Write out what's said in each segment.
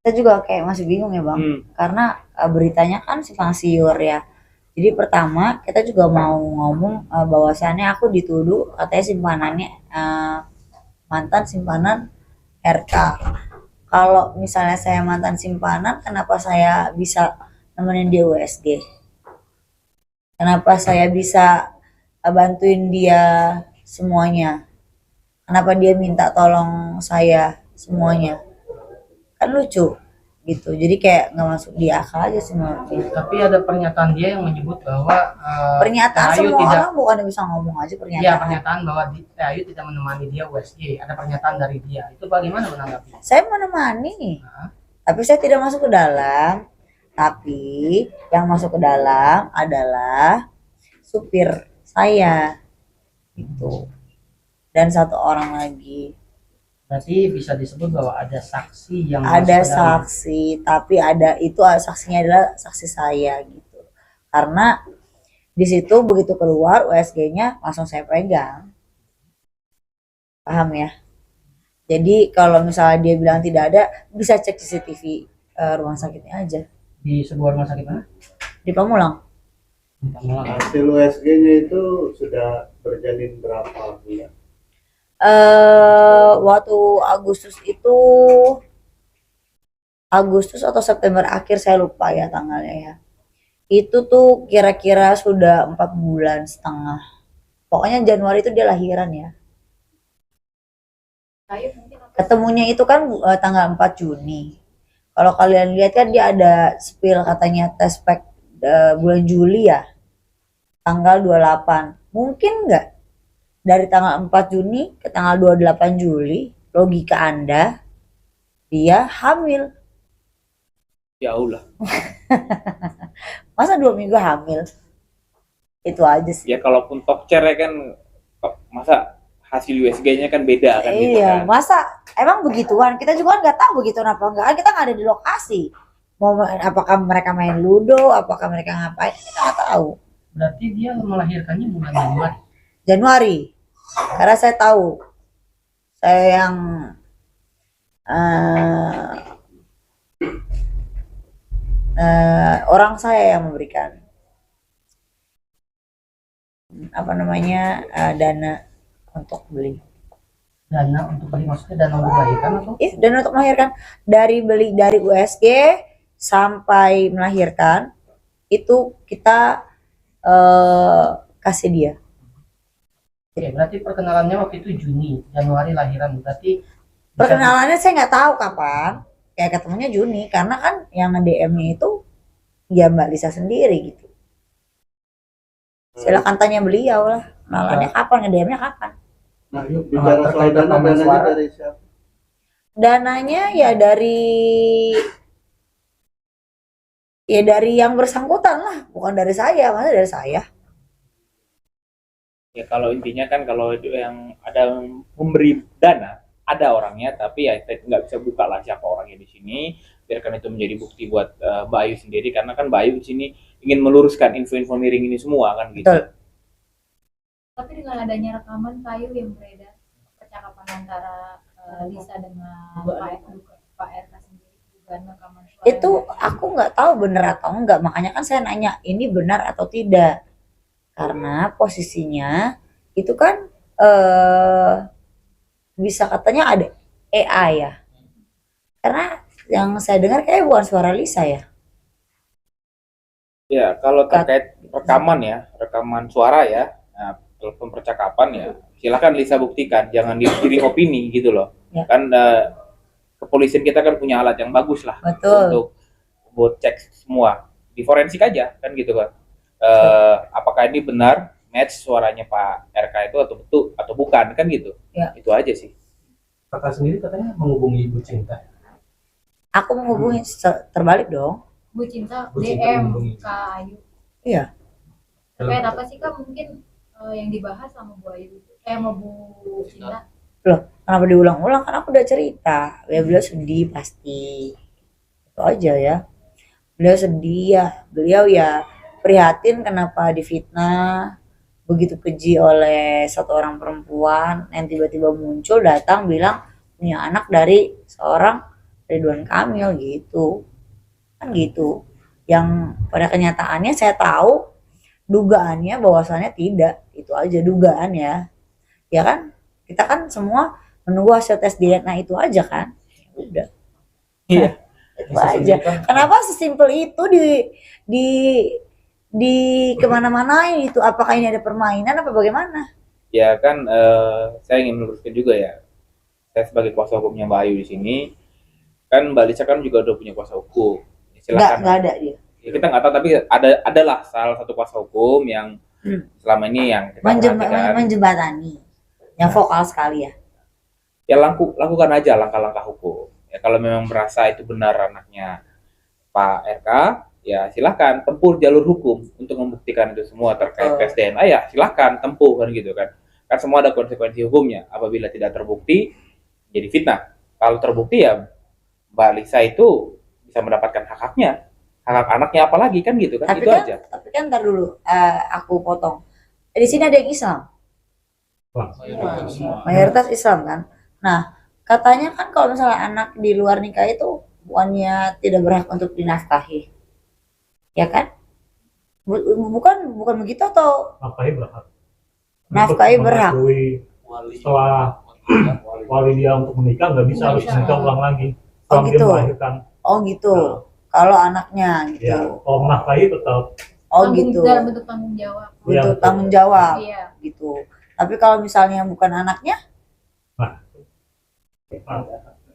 Kita juga kayak masih bingung ya bang, karena beritanya kan simpang siur ya. Jadi pertama kita juga mau ngomong bahwasannya aku dituduh katanya simpanannya mantan simpanan RK. Kalau misalnya saya mantan simpanan, kenapa saya bisa nemenin dia USG? Kenapa saya bisa bantuin dia semuanya? Kenapa dia minta tolong saya semuanya? Kan lucu gitu. Jadi kayak nggak masuk di akal aja sih menurutku. Tapi ada pernyataan dia yang menyebut bahwa Pernyataan Teh Ayu semua tidak, orang bukan bisa ngomong aja ya pernyataan. pernyataan bahwa Teh Ayu tidak menemani dia USG. Ada pernyataan dari dia. Itu bagaimana menanggapi? Saya menemani, Nah, tapi saya tidak masuk ke dalam. Tapi yang masuk ke dalam adalah supir saya itu dan satu orang lagi. berarti bisa disebut bahwa ada saksi yang Ada masuk ke dalam. saksi, tapi ada itu saksinya adalah saksi saya gitu. Karena di situ begitu keluar USG-nya langsung saya pegang. Paham ya? Jadi kalau misalnya dia bilang tidak ada, bisa cek CCTV rumah sakitnya aja. Di sebuah rumah sakit mana? Di Pamulang. Hasil USG-nya itu sudah berjalin berapa bulan? Waktu Agustus itu Agustus atau September akhir saya lupa ya tanggalnya ya. Itu tuh kira-kira sudah 4 bulan setengah. Pokoknya Januari itu dia lahiran ya. Ketemunya itu kan tanggal 4 Juni. Kalau kalian lihat kan dia ada spill katanya tes pack bulan Juli ya. Tanggal 28. Mungkin nggak dari tanggal 4 Juni ke tanggal 28 Juli, logika Anda, dia hamil. Jauh lah. Masa 2 minggu hamil? Itu aja sih. Ya kalaupun tokcer ya kan, masa hasil USG-nya kan beda kan gitu Iya, kan. masa emang begituan? Kita juga kan nggak tahu begituan apa enggak. Kan kita nggak ada di lokasi. Mau apakah mereka main ludo, apakah mereka ngapain? Kita nggak tahu. Berarti dia melahirkannya bulan Januari. Januari. Karena saya tahu, saya yang eh, orang saya yang memberikan apa namanya dana untuk beli. Dana untuk beli maksudnya dana untuk melahirkan atau? Iya, dana untuk melahirkan dari beli dari USG sampai melahirkan itu kita kasih dia. Oke, berarti perkenalannya waktu itu Juni, Januari lahiran. Berarti Perkenalannya saya nggak tahu kapan. Kayak ketemunya Juni karena kan yang nge-DM-nya itu ya Mbak Lisa sendiri gitu. Silakan tanya beliau lah. Kenalannya kapan, nge-DM-nya kapan. Nah, bicara soal dana, dananya dari siapa? Dananya ya dari yang bersangkutan lah, bukan dari saya. Masa dari saya? Ya kalau intinya kan kalau yang ada memberi dana ada orangnya, tapi ya kita nggak bisa buka lah siapa orangnya di sini. Biarkan itu menjadi bukti buat Mbak Ayu sendiri, karena kan Mbak Ayu di sini ingin meluruskan info-info miring ini semua kan gitu. Betul. Tapi dengan adanya rekaman kayu yang beredar percakapan antara Lisa dengan Pak RK sendiri, dugaan rekaman suara Itu aku nggak tahu benar atau enggak, makanya kan saya nanya ini benar atau tidak. Karena posisinya itu kan bisa katanya ada AI ya. Karena yang saya dengar kayak bukan suara Lisa ya. Ya kalau terkait rekaman ya, rekaman suara ya, nah, telepon percakapan ya, silakan Lisa buktikan, jangan digiring opini gitu loh. Ya. Kan kepolisian kita kan punya alat yang bagus lah. Betul. Untuk buat cek semua, di forensik aja kan gitu kan. Apakah ini benar match suaranya Pak RK itu atau betul atau bukan kan gitu. Ya. Itu aja sih. kakak sendiri katanya menghubungi Ibu Cinta. Aku menghubungi terbalik dong. Bu Cinta Bu Cinta DM menghubungi. Kak Ayu. Iya. Terkait apa sih Kak mungkin yang dibahas sama Bu Ayu sama Bu Cinta? Loh, kenapa diulang-ulang? Kan aku udah cerita. Ya beliau sedih pasti. Itu aja ya. Beliau sedih ya. Beliau ya prihatin kenapa difitnah begitu keji oleh satu orang perempuan yang tiba-tiba muncul datang bilang punya anak dari seorang Ridwan Kamil gitu kan gitu. Yang pada kenyataannya saya tahu dugaannya bahwasannya tidak, itu aja dugaan ya kan, kita kan semua menunggu hasil tes DNA itu aja kan. Ya udah. Iya. Itu aja. Kenapa sesimpel itu di di kemana-manain itu? Apakah ini ada permainan apa bagaimana? Ya kan, saya ingin meluruskan juga ya. Saya sebagai kuasa hukumnya Mbak Ayu di sini, kan Mbak Lisa kan juga udah punya kuasa hukum. Ya, silakan. Nggak ada dia. Ya, kita nggak tahu, tapi adalah salah satu kuasa hukum yang selama ini yang kita perhatikan. Menjembatani. Yang vokal sekali ya. Ya lakukan aja langkah-langkah hukum. Ya kalau memang merasa itu benar anaknya Pak RK, ya silakan tempuh jalur hukum untuk membuktikan itu semua terkait tes DNA, ya silakan tempuh kan gitu kan. Kan semua ada konsekuensi hukumnya. Apabila tidak terbukti jadi fitnah. Kalau terbukti ya Mbak Lisa itu bisa mendapatkan hak-haknya. Hak anaknya apalagi kan gitu kan. Tapi itu kan, aja. Tapi kan ntar dulu aku potong. Di sini ada yang Islam. Mayoritas Islam kan. Nah, katanya kan kalau misalnya anak di luar nikah itu bukannya tidak berhak untuk dinafkahi. Ya kan? Bukan begitu atau nafkahi berhak. nafkahi berhak? Setelah wali dia untuk menikah nggak bisa harus menikah ulang lagi. Setelah dia gitu. melahirkan. Oh gitu. Kalau anaknya gitu. Ya, kalau menafkahi tetap. Oh gitu. Dalam bentuk tanggung jawab. Iya, Untuk betul. tanggung jawab Iya. gitu. Tapi kalau misalnya bukan anaknya, Nah,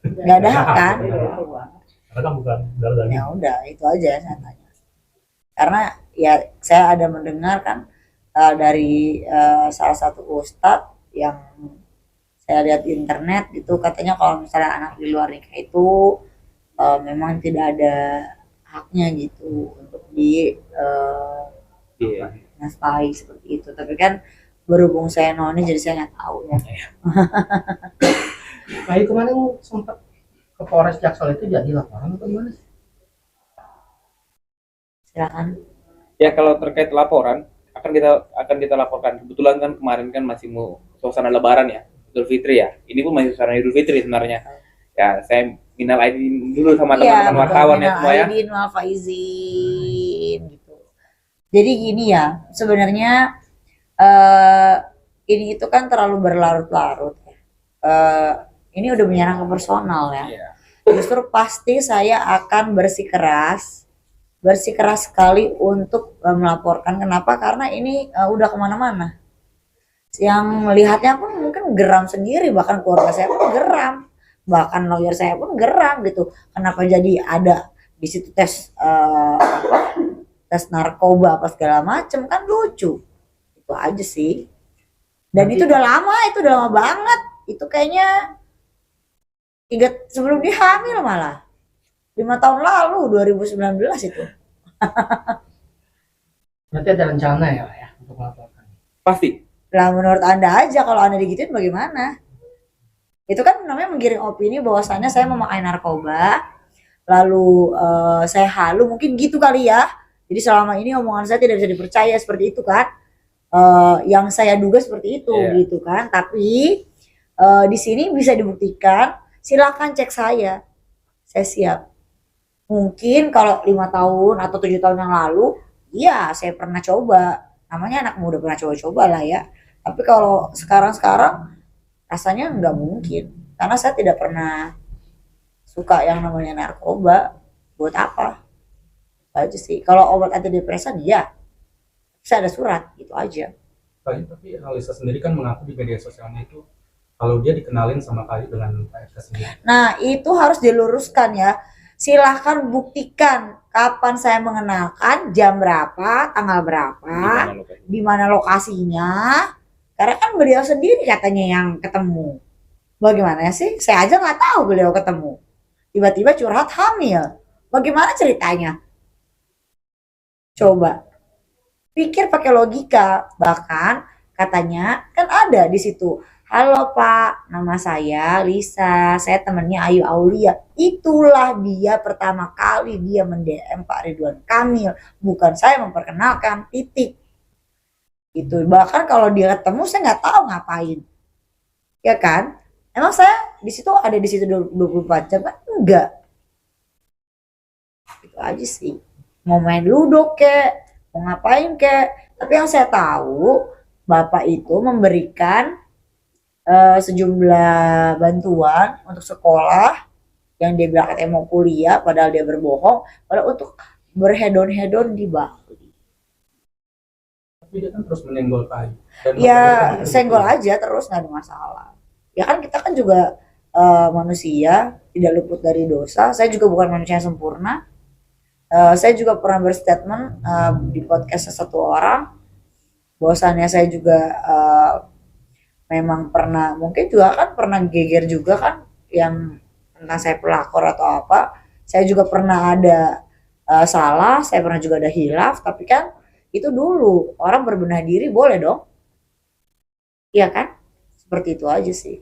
nggak ada hak kan? karena kan bukan darah daging. Ya udah, itu aja saya tanya. Karena ya saya ada mendengar kan dari salah satu ustadz yang saya lihat di internet gitu, katanya kalau misalnya anak di luar nikah itu memang tidak ada haknya gitu untuk di Iya. nafkahi seperti itu. Tapi kan berhubung saya noni jadi saya nggak tahu ya. Nah, kemarin sempat ke Polres Jaksel itu jadi laporan atau gimana sih? Silakan. Ya kalau terkait laporan akan kita laporkan. Kebetulan kan kemarin kan masih mau suasana Lebaran ya, Idul Fitri ya. Ini pun masih suasana Idul Fitri sebenarnya. Ya saya minal aidin dulu sama teman-teman wartawan ya semua ya. Aidin wal faizin gitu. Jadi gini ya, sebenarnya ini itu kan terlalu berlarut-larut. Ini udah menyerang ke personal ya. Iya. Justru pasti saya akan bersikeras sekali untuk melaporkan. Kenapa? Karena ini udah kemana-mana. Yang melihatnya pun mungkin geram sendiri, bahkan keluarga saya pun geram, bahkan lawyer saya pun geram gitu. Kenapa jadi ada di situ tes tes narkoba apa segala macem, kan lucu. Itu aja sih. Dan itu udah lama banget. Itu kayaknya sebelum dia hamil malah 5 tahun lalu 2019 itu. Berarti ada rencana ya untuk melaporkan. Pasti. Lah menurut Anda aja, kalau Anda digituin bagaimana? Itu kan namanya menggiring opini bahwasannya saya memakai narkoba, lalu saya halu, mungkin gitu kali ya. Jadi selama ini omongan saya tidak bisa dipercaya seperti itu kan. Yang saya duga seperti itu gitu kan. Tapi di sini bisa dibuktikan, silakan cek saya siap. Mungkin kalau 5 tahun atau 7 tahun yang lalu, iya saya pernah coba. Namanya anak muda pernah coba-coba lah ya. Tapi kalau sekarang rasanya nggak mungkin. Karena saya tidak pernah suka yang namanya narkoba. Buat apa? Itu aja sih. Kalau obat antidepresan ya, saya ada surat, gitu aja. Tapi Alisa sendiri kan mengaku di media sosialnya itu kalau dia dikenalin sama Kayu dengan Pak RK sendiri. Nah itu harus diluruskan ya. Silahkan buktikan kapan saya mengenalkan, jam berapa, tanggal berapa, di mana lokasinya. Karena kan beliau sendiri katanya yang ketemu. Bagaimana sih? Saya aja nggak tahu beliau ketemu. Tiba-tiba curhat hamil. Bagaimana ceritanya? Coba pikir pakai logika. Bahkan katanya kan ada di situ. Halo Pak, nama saya Lisa, saya temannya Ayu Aulia. Itulah dia pertama kali dia mendm Pak Ridwan Kamil, bukan saya memperkenalkan, titik. Itu bahkan kalau dia ketemu saya nggak tahu ngapain, ya kan? Emang saya di situ ada di situ 24 jam kan? Enggak. Itu aja sih. Mau main ludo kek, mau ngapain kek. Tapi yang saya tahu bapak itu memberikan sejumlah bantuan untuk sekolah yang dia bilang katanya mau kuliah padahal dia berbohong, padahal untuk berhedon-hedon di Bali. Tapi dia kan terus menyenggol Pak Ayu. Dan Ya maksudnya senggol aja terus nggak ada masalah. Ya kan kita kan juga manusia tidak luput dari dosa. Saya juga bukan manusia yang sempurna. Saya juga pernah berstatement di podcast satu orang bahwasannya saya juga memang pernah, mungkin juga kan pernah geger juga kan, yang entah saya pelakor atau apa. Saya juga pernah ada salah, saya pernah juga ada hilaf, tapi kan itu dulu orang berbenah diri boleh dong, iya kan? Seperti itu aja sih.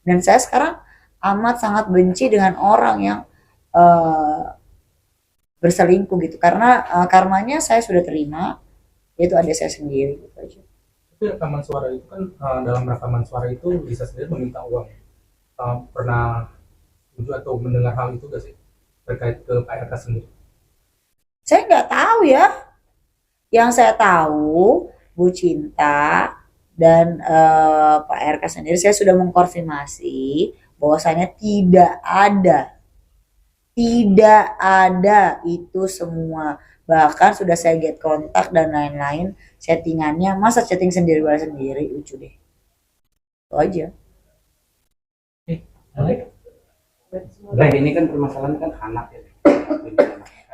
Dan saya sekarang amat sangat benci dengan orang yang berselingkuh gitu, karena karmanya saya sudah terima, yaitu adik saya sendiri gitu aja. Tapi rekaman suara itu kan dalam rekaman suara itu bisa sendiri meminta uang. Pernah setuju atau mendengar hal itu gak sih terkait ke Pak RK sendiri? Saya nggak tahu ya. Yang saya tahu Bu Cinta dan Pak RK sendiri, saya sudah mengkonfirmasi bahwasanya tidak ada itu semua. Bahkan sudah saya get kontak dan lain-lain settingannya. Masa chatting sendiri lucu deh. Itu aja. Nah, ini kan permasalahan kan anak ya.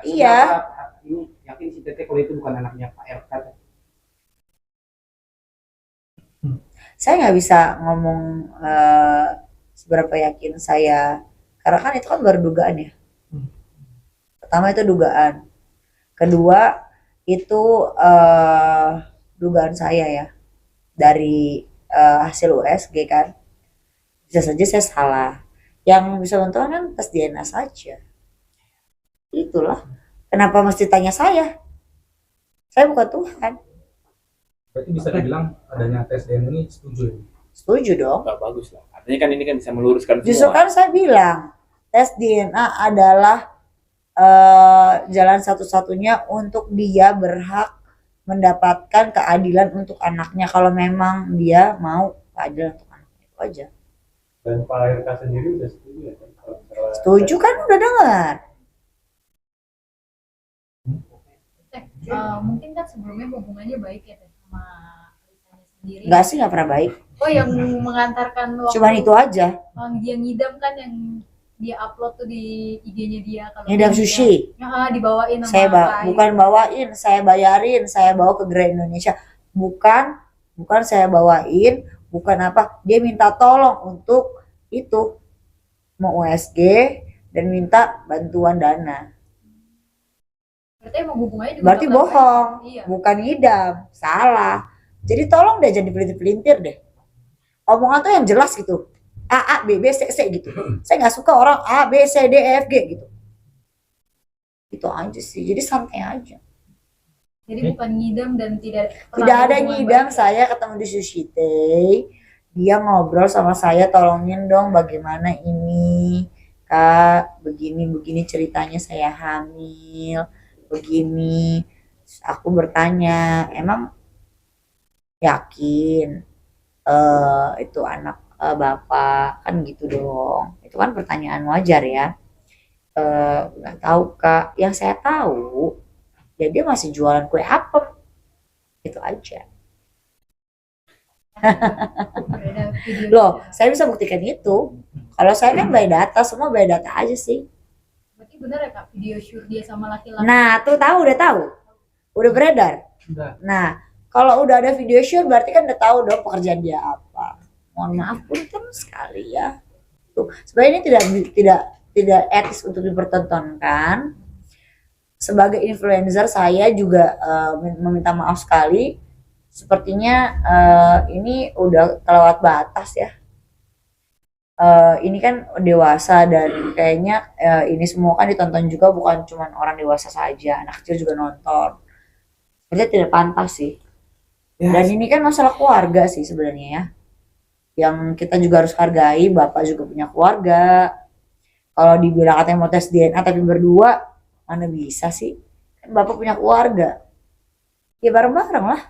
Iya. Ini yakin si Tete kalau itu bukan anaknya Pak RK. Saya nggak bisa ngomong seberapa yakin saya, karena kan itu kan baru dugaan ya. Pertama itu dugaan, kedua itu dugaan saya ya dari hasil USG kan, bisa saja saya salah. Yang bisa menentukan kan tes DNA saja. Itulah kenapa mesti tanya saya bukan Tuhan. Berarti bisa dibilang adanya tes DNA ini setuju ya? Setuju dong. Nggak bagus lah. Artinya kan ini kan bisa meluruskan Justru semua. kan saya bilang tes DNA adalah jalan satu-satunya untuk dia berhak mendapatkan keadilan untuk anaknya, kalau memang dia mau keadilan untuk anaknya. Itu aja. Dan Pak RK sendiri udah setuju ya kan? Setuju kan, udah dengar. Mungkin kan sebelumnya hubungannya baik ya Teh, sama Lisanya sendiri. Enggak sih, nggak pernah baik. Oh, yang mengantarkan waktu Cuman itu aja. dia ngidam kan, yang dia upload tuh di IG-nya dia kalau Ngidam sushi. dibawain sama Saya Pak Ayu. bukan bawain, saya bayarin, saya bawa ke Grand Indonesia. Bukan saya bawain, bukan apa. Dia minta tolong untuk itu, mau USG dan minta bantuan dana. Berarti emang hubungannya juga Berarti udah nggak bohong, baik. Iya. bukan ngidam, salah. Jadi tolong deh jangan dipelintir-pelintir deh. Omongan tuh yang jelas gitu. A, B, B, C, C gitu. Saya nggak suka orang A, B, C, D, E, F, G gitu. Itu aja sih. Jadi santai aja. Jadi bukan ngidam dan tidak Tidak ada hubungan ngidam. baik. Saya ketemu di Sushi Tei. Dia ngobrol sama saya, tolongin dong bagaimana ini. Kak, begini ceritanya, saya hamil. Begini. Terus aku bertanya, emang yakin itu anak bapak? Kan gitu dong. Itu kan pertanyaan wajar ya. Nggak tahu Kak. Yang saya tahu ya dia masih jualan kue apem. Itu aja. Ada video Loh, saya bisa buktikan itu. Kalau saya kan by data, semua by data aja sih. berarti benar ya Kak, video shoot dia sama laki-laki. Nah, tuh udah tahu. Udah beredar. Udah. Nah, kalau udah ada video shoot berarti kan udah tahu dong pekerjaan dia apa. Mohon maaf punten sekali ya. Tuh, sebenarnya ini tidak etis untuk dipertontonkan. Sebagai influencer saya juga meminta maaf sekali. Sepertinya ini udah kelewat batas ya. Ini kan dewasa dan kayaknya ini semua kan ditonton juga, bukan cuma orang dewasa saja, anak kecil juga nonton. Sebenarnya tidak pantas sih. Dan ini kan masalah keluarga sih sebenarnya ya. Yang kita juga harus hargai, bapak juga punya keluarga. Kalau dibilang katanya mau tes DNA tapi berdua, Mana bisa sih? Kan Bapak punya keluarga. Ya bareng-bareng lah.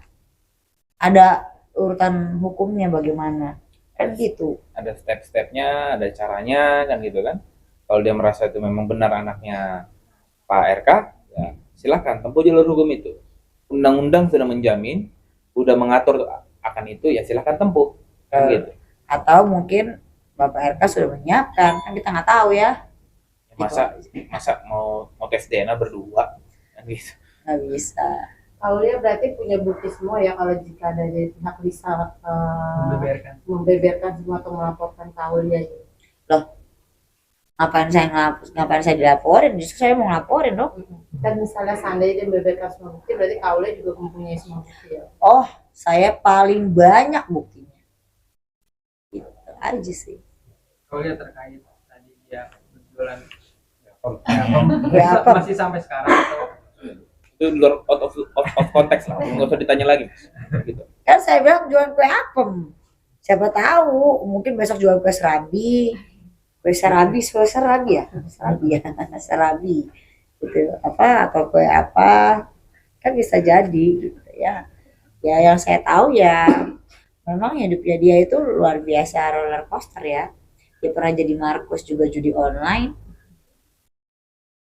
Ada urutan hukumnya bagaimana. Kan gitu. Ada step-stepnya, ada caranya kan gitu kan. Kalau dia merasa itu memang benar anaknya Pak RK, ya silakan tempuh jalur hukum itu. Undang-undang sudah menjamin, sudah mengatur akan itu, ya silakan tempuh kan gitu. Atau mungkin Bapak RK sudah menyiapkan, kan kita nggak tahu ya. Masa mau tes DNA berdua kan gitu. Nggak bisa. Aulia berarti punya bukti semua ya kalau jika ada dari pihak Lisa membeberkan semua atau melaporkan ke Aulia. Loh, ngapain saya dilaporin? Justru saya mau ngelaporin dong. Dan misalnya seandainya dia membeberkan semua bukti, berarti Kak Aulia juga mempunyai semua bukti ya? Oh, saya paling banyak buktinya. Itu aja sih. Kalau lihat terkait tadi dia berjualan Berapa? masih sampai sekarang atau Itu luar out of konteks lah, nggak usah ditanya lagi gitu. Kan saya bilang jualan kue apem. Siapa tahu, mungkin besok jual kue serabi. Kue serabi ya? Serabi ya, serabi. Gitu. Apa, atau kue apa. Kan bisa jadi gitu ya. Ya yang saya tahu ya, memang hidupnya dia itu luar biasa roller coaster ya. Dia pernah jadi Markus juga judi online.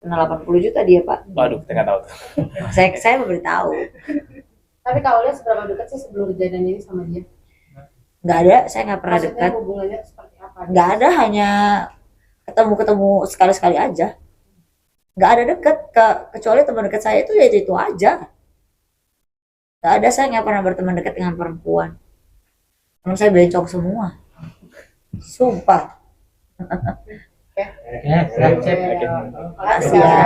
Kena 80 juta dia Pak. Waduh, kita nggak tahu tuh. Saya memberitahu. Tapi Kak Aulia seberapa dekat sih sebelum kejadian ini sama dia? Nggak ada, saya nggak pernah Maksudnya dekat. hubungannya seperti apa? Nggak ada, hanya ketemu sekali-sekali aja. Nggak ada dekat, kecuali teman dekat saya itu ya itu aja. Nggak ada, saya nggak pernah berteman dekat dengan perempuan. Teman saya bencong semua. Sumpah. siap cek. Makasih ya.